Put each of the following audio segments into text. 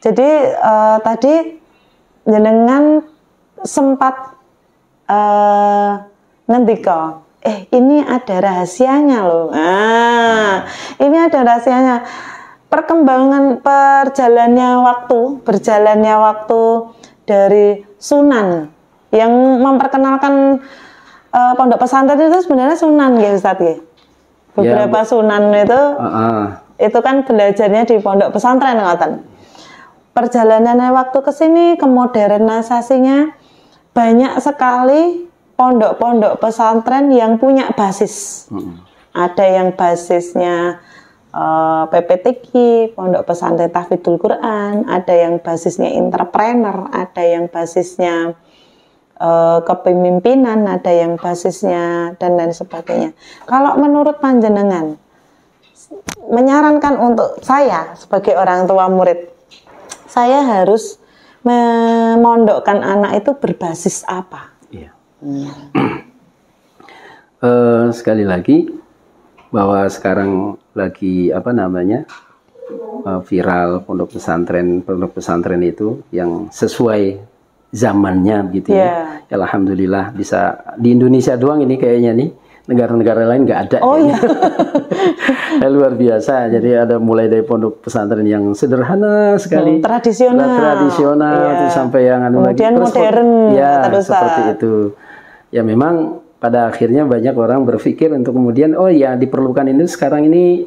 Jadi tadi jenengan sempat ngendika, ini ada rahasianya loh. Ini ada rahasianya. Berjalannya waktu dari Sunan yang memperkenalkan pondok pesantren itu sebenarnya Sunan ya Ustaz ya. Beberapa Sunan itu kan belajarnya di pondok pesantren ngoten. Perjalanannya waktu ke sini, kemodernisasinya banyak sekali pondok-pondok pesantren yang punya basis. Ada yang basisnya PPTQ, Pondok Pesantren Tahfidzul Quran, ada yang basisnya entrepreneur, ada yang basisnya kepemimpinan, ada yang basisnya dan lain sebagainya. Kalau menurut panjenengan, menyarankan untuk saya sebagai orang tua murid, saya harus memondokkan anak itu berbasis apa? Iya. Sekali lagi bahwa sekarang lagi viral pondok pesantren itu yang sesuai zamannya gitu ya. Alhamdulillah bisa di Indonesia doang ini kayaknya nih. Negara-negara lain nggak ada. Luar biasa. Jadi ada mulai dari pondok pesantren yang sederhana sekali, tradisional terus sampai yang kemudian modern, seperti itu. Ya memang pada akhirnya banyak orang berpikir untuk kemudian diperlukan ini sekarang ini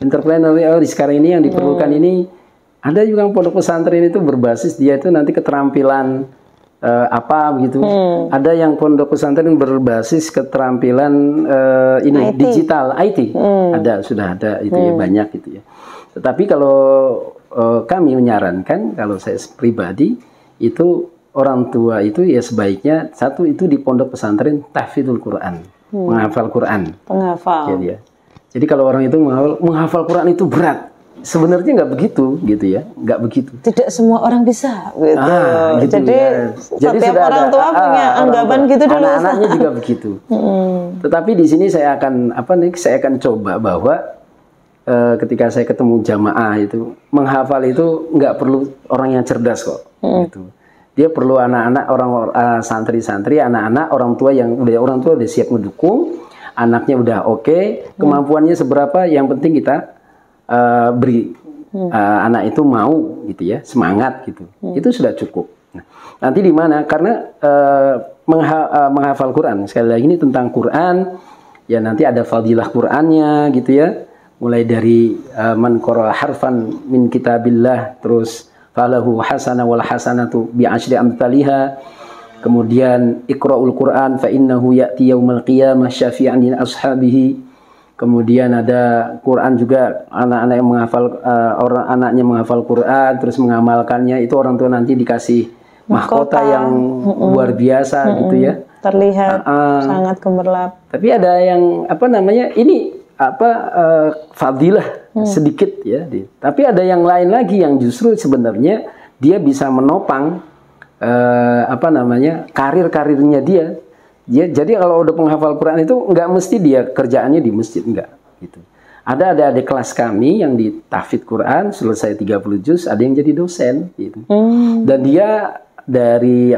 entrepreneur sekarang ini yang diperlukan ini. Ada juga pondok pesantren itu berbasis dia itu nanti keterampilan ada yang pondok pesantren berbasis keterampilan IT. Digital IT sudah ada itu ya, banyak gitu ya. Tetapi kalau kami menyarankan, kalau saya pribadi itu orang tua itu ya sebaiknya satu itu di pondok pesantren tahfidzul Quran, menghafal Quran. Jadi kalau orang itu menghafal Quran itu berat. Sebenarnya nggak begitu gitu ya, nggak begitu. Tidak semua orang bisa gitu. Jadi setiap orang tua punya anggapan gitu dulu. Anak-anaknya juga begitu. Tetapi di sini saya akan coba bahwa ketika saya ketemu jamaah itu menghafal itu nggak perlu orang yang cerdas kok. Gitu. Dia perlu anak-anak santri-santri, anak-anak orang tua udah siap mendukung, anaknya udah oke, kemampuannya seberapa, yang penting kita beri anak itu mau gitu ya, semangat gitu. Itu sudah cukup. Nah, nanti di mana? Karena menghafal Quran, sekali lagi ini tentang Quran ya, nanti ada fadilah Qurannya gitu ya. Mulai dari man qara harfan min kitabillah, terus falahu hasanah wal hasanatu bi asyri amsalihha. Kemudian iqra'ul Quran fa innahu ya'ti yaumal qiyamah syafi'an li ashabihi. Kemudian ada Quran juga, anak-anak yang anaknya menghafal Quran terus mengamalkannya, itu orang tua nanti dikasih mahkota yang luar biasa gitu ya. Terlihat sangat gemerlap. Tapi ada yang fadilah sedikit ya. Tapi ada yang lain lagi yang justru sebenarnya dia bisa menopang karir-karirnya dia. Jadi kalau udah penghafal Quran itu nggak mesti dia kerjaannya di masjid, enggak gitu. Ada adik kelas kami yang di tahfidz Quran selesai 30 juz, ada yang jadi dosen gitu. Dan dia dari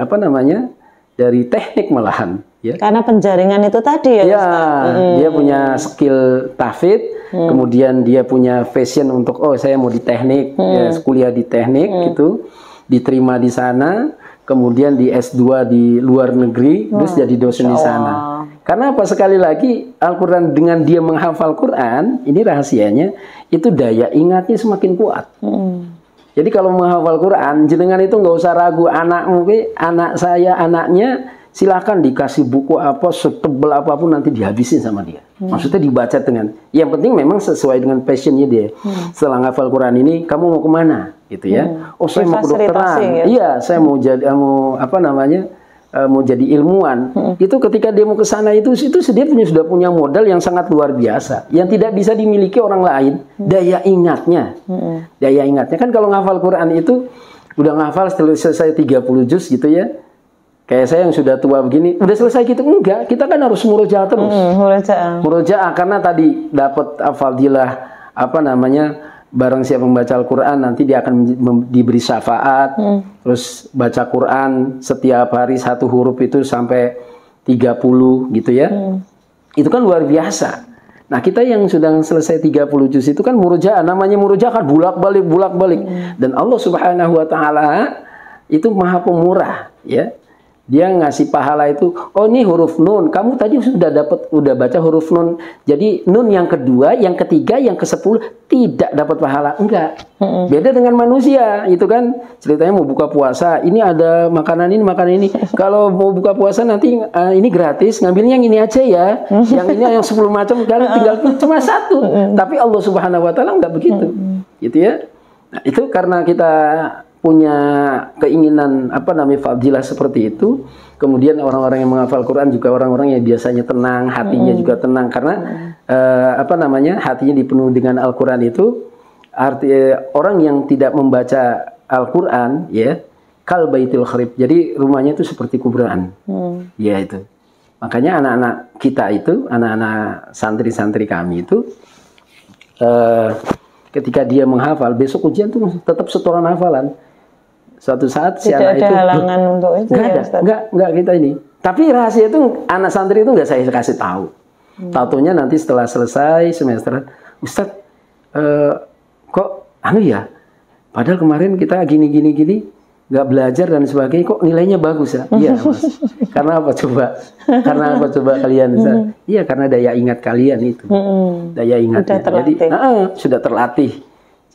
dari teknik malahan ya. Karena penjaringan itu tadi ya. Dia punya skill tahfidz, kemudian dia punya passion untuk saya mau di teknik, kuliah di teknik gitu. Diterima di sana. Kemudian di S2 di luar negeri, terus jadi dosen di sana. Karena apa? Sekali lagi Al-Quran dengan dia menghafal Quran, ini rahasianya, itu daya ingatnya semakin kuat. Jadi kalau menghafal Quran, jenengan itu nggak usah ragu, anak saya, anaknya, silahkan dikasih buku apa, setebal apapun nanti dihabisin sama dia. Maksudnya dibaca yang penting memang sesuai dengan passionnya dia. Setelah menghafal Quran ini, kamu mau kemana? Gitu ya. Saya mau kedokteran. Ya? Iya, saya mau jadi ilmuwan. Itu ketika dia mau ke sana itu dia sudah punya modal yang sangat luar biasa, yang tidak bisa dimiliki orang lain. Daya ingatnya. Daya ingatnya kan kalau menghafal Quran itu udah menghafal selesai 30 juz gitu ya. Kayak saya yang sudah tua begini, udah selesai gitu, enggak, kita kan harus murojaah terus. Murojaah karena tadi dapat fadilah barang siapa membaca Al-Quran nanti dia akan diberi syafaat. Terus baca Quran setiap hari 1 huruf itu sampai 30 gitu ya. Itu kan luar biasa. Nah kita yang sudah selesai 30 juz itu kan murojaah, namanya murojaah kan bulak-balik. Dan Allah Subhanahu Wa Taala itu maha pemurah ya. Dia ngasih pahala itu, oh ini huruf nun, kamu tadi udah baca huruf nun, jadi nun yang kedua, yang ketiga, yang ke-10 tidak dapat pahala, enggak. Beda dengan manusia, itu kan ceritanya mau buka puasa, ini ada makanan ini. Kalau mau buka puasa nanti ini gratis, ngambilnya yang ini aja ya, yang ini yang 10 macam, kalian tinggal cuma 1. Tapi Allah Subhanahu Wa Taala enggak begitu, gitu ya. Nah, itu karena kita punya keinginan fadilah seperti itu. Kemudian orang-orang yang menghafal Quran juga orang-orang yang biasanya tenang, hatinya juga tenang karena hatinya dipenuhi dengan Al-Quran itu. Arti orang yang tidak membaca Al-Quran ya kal baitil kharib. Jadi rumahnya itu seperti kuburan. Ya itu. Makanya anak-anak kita itu, anak-anak santri-santri kami itu ketika dia menghafal, besok ujian tuh tetap setoran hafalan. Suatu saat si anak itu halangan untuk itu enggak kita ini. Tapi rahasia itu anak santri itu enggak saya kasih tahu. Taunya nanti setelah selesai semester, Ustadz kok ya? Padahal kemarin kita gini nggak belajar dan sebagainya, kok nilainya bagus ya? Iya Mas. Karena apa coba? Karena apa coba kalian? Iya karena daya ingat kalian itu. Daya ingatnya. Jadi sudah terlatih.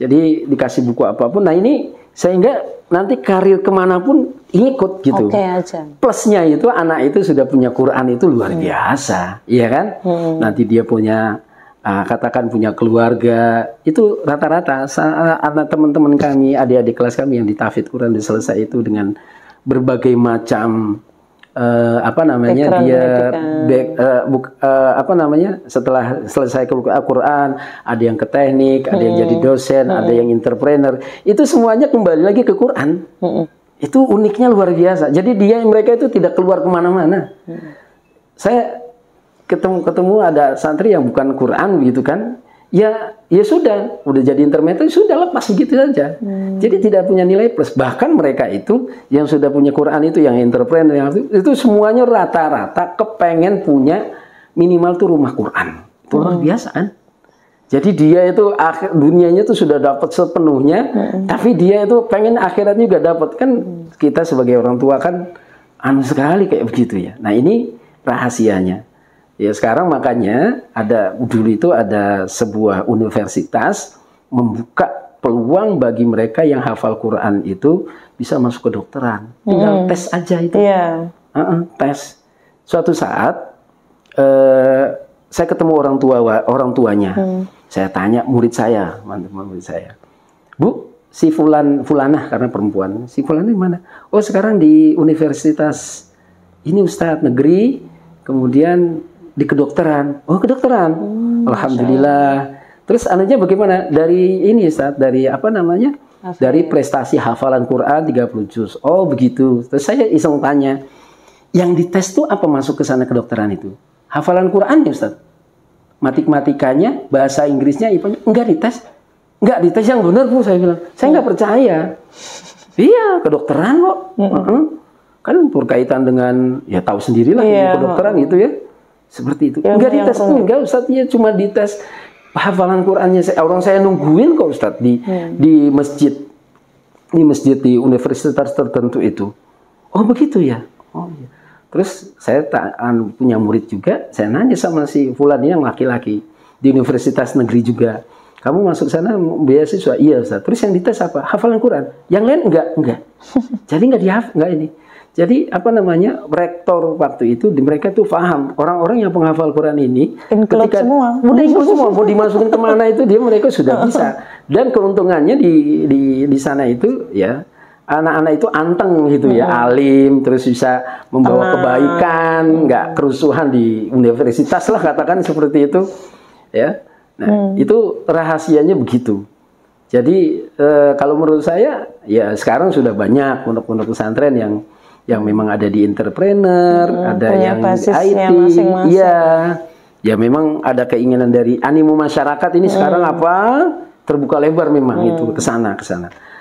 Jadi dikasih buku apapun. Nah ini sehingga nanti karir kemanapun ikut gitu. Aja. Plusnya itu anak itu sudah punya Quran itu luar biasa, iya kan? Nanti dia punya katakan punya keluarga itu rata-rata anak teman-teman kami, adik-adik kelas kami yang ditafidz Quran selesai itu dengan berbagai macam setelah selesai Al-Quran ada yang ke teknik, ada yang jadi dosen, ada yang entrepreneur, itu semuanya kembali lagi ke Quran. Itu uniknya luar biasa. Jadi mereka itu tidak keluar kemana-mana. Saya ketemu ada santri yang bukan Quran gitu kan, ya sudah jadi intermediate, sudah lepas gitu saja. Jadi tidak punya nilai plus. Bahkan mereka itu yang sudah punya Quran itu, yang entrepreneur, yang itu semuanya rata-rata kepengen punya minimal tuh rumah Quran. Itu luar biasa kan. Jadi dia itu dunianya tuh sudah dapat sepenuhnya, tapi dia itu pengen akhiratnya juga dapat. Kan kita sebagai orang tua kan sekali kayak begitu ya. Nah ini rahasianya. Ya sekarang makanya dulu itu ada sebuah universitas membuka peluang bagi mereka yang hafal Quran itu bisa masuk ke dokteran. Tinggal tes aja itu. Tes. Suatu saat saya ketemu orang tuanya. Saya tanya murid saya, murid saya. Bu, si fulanah karena perempuan. Si fulanah di mana? Oh, sekarang di universitas ini Ustadz negeri, kemudian di kedokteran. Oh, kedokteran. Alhamdulillah. Terus anunya bagaimana? Dari ini Ustaz, dari dari prestasi hafalan Quran 30 juz. Oh, begitu. Terus saya iseng tanya, yang dites tuh apa masuk ke sana kedokteran itu? Hafalan Quran ya Ustaz? Matematikanya, bahasa Inggrisnya, IPA-nya enggak dites. Enggak dites yang benar, Bu, saya bilang. Saya enggak percaya. Iya, kedokteran kok. Kan berkaitan dengan ya tahu sendirilah kedokteran gitu ya. Seperti itu. Enggak dites, enggak Ustaz, ya cuma dites hafalan Qurannya. Orang saya nungguin kok Ustaz di masjid. Di masjid di universitas tertentu itu. Oh begitu ya. Oh iya. Terus saya punya murid juga, saya nanya sama si fulan yang laki-laki di universitas negeri juga. Kamu masuk sana beasiswa? Iya Ustaz. Terus yang dites apa? Hafalan Quran. Yang lain enggak. Jadi enggak ini. Jadi rektor waktu itu mereka tuh paham orang-orang yang penghafal Quran ini ketika semua mau dimasukin kemana itu mereka sudah bisa. Dan keuntungannya di sana itu ya anak-anak itu anteng gitu ya, alim, terus bisa membawa kebaikan, nggak kerusuhan di universitas lah katakan seperti itu ya. Nah itu rahasianya begitu. Jadi kalau menurut saya ya sekarang sudah banyak pondok-pondok pesantren yang memang ada di entrepreneur, ada yang di IT, ya memang ada keinginan dari animo masyarakat ini sekarang apa? terbuka lebar memang itu ke sana.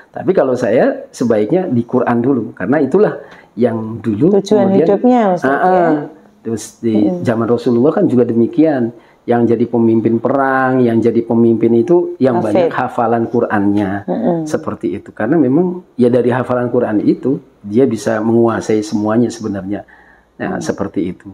Tapi kalau saya sebaiknya di Quran dulu, karena itulah yang dulu tujuan kemudian, hidupnya terus di zaman Rasulullah kan juga demikian. Yang jadi pemimpin perang, yang jadi pemimpin itu yang banyak hafalan Qur'annya, seperti itu. Karena memang ya dari hafalan Qur'an itu dia bisa menguasai semuanya sebenarnya. Nah, seperti itu.